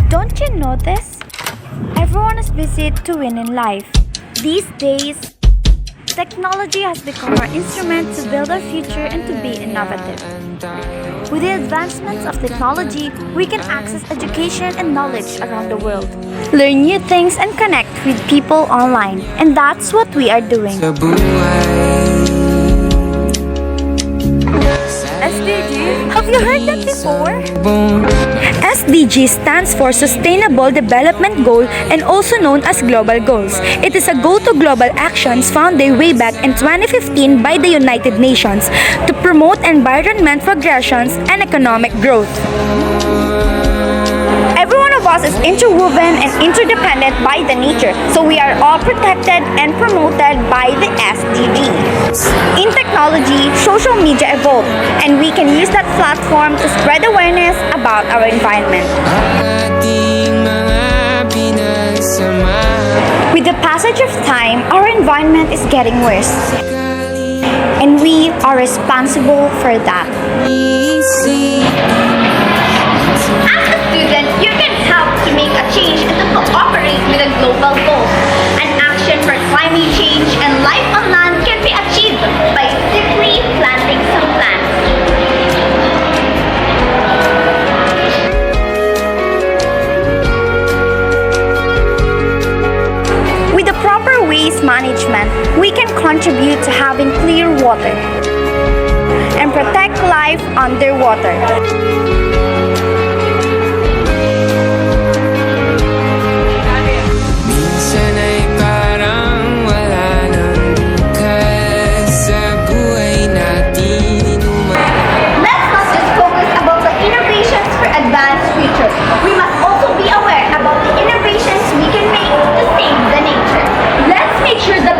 Don't you notice? Everyone is busy to win in life. These days, technology has become our instrument to build our future and to be innovative. With the advancements of technology, we can access education and knowledge around the world, learn new things and connect with people online. And that's what we are doing. SDG? Have you heard that before? SDG stands for Sustainable Development Goal and also known as Global Goals. It is a goal to global actions found their way back in 2015 by the United Nations to promote environment progressions and economic growth. Every one of us is interwoven and interdependent by the nature, so we are all protected and promoted by the SDG. In technology, social media evolved, and we can use that platform to spread awareness about our environment. With the passage of time, our environment is getting worse, and we are responsible for that. As a student, you can help to make a change and to cooperate with a global goal. An action for climate change and life on land can be achieved by simply planting some plants. With the proper waste management, we can contribute to having clear water and protect life underwater. We must also be aware about the innovations we can make to save the nature. Let's make sure that